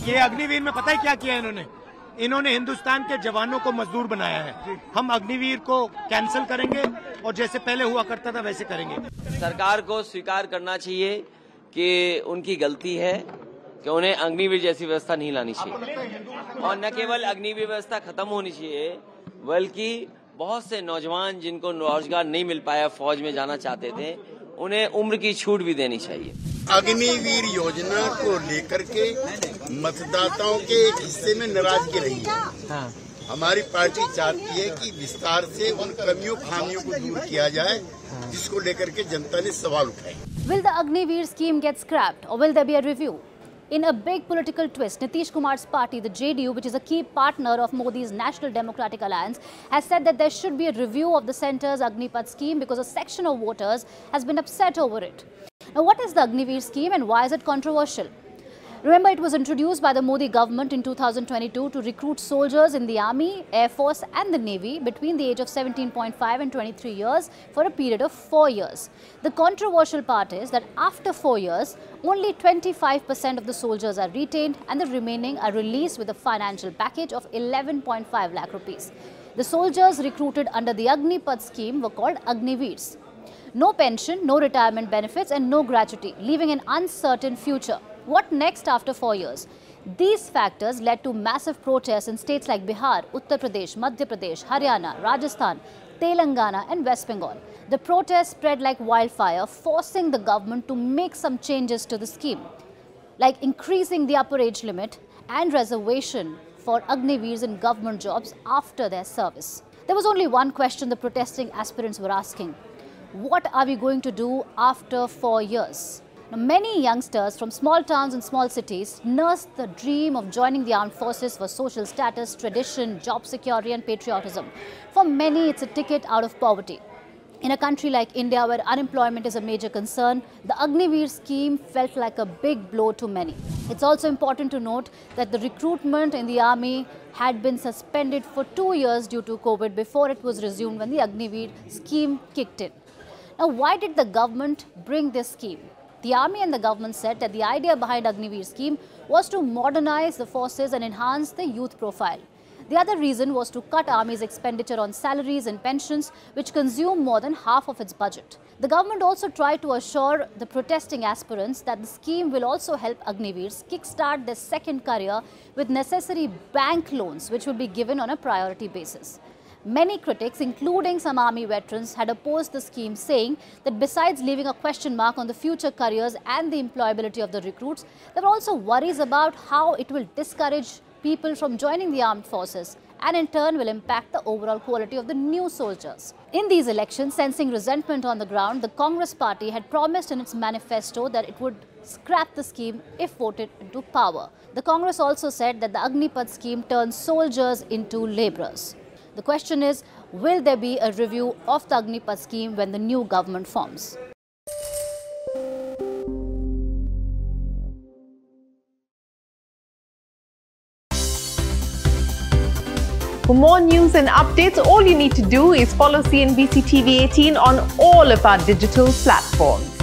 ये अग्निवीर में पता है क्या किया इन्होंने हिंदुस्तान के जवानों को मजदूर बनाया है। हम अग्निवीर को कैंसिल करेंगे और जैसे पहले हुआ करता था वैसे करेंगे। सरकार को स्वीकार करना चाहिए कि उनकी गलती है कि उन्हें अग्निवीर जैसी व्यवस्था नहीं लानी चाहिए, और न केवल अग्निवीर व्यवस्था खत्म होनी चाहिए बल्कि बहुत से नौजवान जिनको रोजगार नहीं मिल पाया, फौज में जाना चाहते थे, उन्हें उम्र की छूट भी देनी चाहिए। अग्निवीर योजना को लेकर के मतदाताओं के एक हिस्से में नाराजगी रही है। हमारी पार्टी चाहती है कि विस्तार से उन कमियों खामियों को दूर किया जाए जिसको लेकर के जनता ने सवाल उठाए। Will the Agniveer scheme get scrapped or will there be a review? In a big political twist, Nitish Kumar's party, the JDU, which is a key partner of Modi's National Democratic Alliance, has said that there should be a review of the centre's Agnipath scheme because a section of voters has been upset over it. Now, what is the Agniveer scheme and why is it controversial? Remember, it was introduced by the Modi government in 2022 to recruit soldiers in the Army, Air Force and the Navy between the age of 17.5 and 23 years for a period of 4 years. The controversial part is that after 4 years, only 25% of the soldiers are retained and the remaining are released with a financial package of 11.5 lakh rupees. The soldiers recruited under the Agnipath scheme were called Agniveers. No pension, no retirement benefits and no gratuity, leaving an uncertain future. What next after 4 years? These factors led to massive protests in states like Bihar, Uttar Pradesh, Madhya Pradesh, Haryana, Rajasthan, Telangana and West Bengal. The protests spread like wildfire, forcing the government to make some changes to the scheme, like increasing the upper age limit and reservation for Agniveers in government jobs after their service. There was only one question the protesting aspirants were asking: what are we going to do after 4 years? Now, many youngsters from small towns and small cities nurse the dream of joining the armed forces for social status, tradition, job security and patriotism. For many, it's a ticket out of poverty. In a country like India, where unemployment is a major concern, the Agniveer scheme felt like a big blow to many. It's also important to note that the recruitment in the army had been suspended for 2 years due to COVID before it was resumed when the Agniveer scheme kicked in. Now, why did the government bring this scheme? The army and the government said that the idea behind Agniveer scheme was to modernize the forces and enhance the youth profile. The other reason was to cut army's expenditure on salaries and pensions, which consume more than half of its budget. The government also tried to assure the protesting aspirants that the scheme will also help Agniveers kickstart their second career with necessary bank loans, which will be given on a priority basis. Many critics, including some army veterans, had opposed the scheme, saying that besides leaving a question mark on the future careers and the employability of the recruits, there were also worries about how it will discourage people from joining the armed forces and in turn will impact the overall quality of the new soldiers. In these elections, sensing resentment on the ground, the Congress party had promised in its manifesto that it would scrap the scheme if voted into power. The Congress also said that the Agnipath scheme turns soldiers into labourers. The question is, will there be a review of the Agnipath scheme when the new government forms? For more news and updates, all you need to do is follow CNBC TV 18 on all of our digital platforms.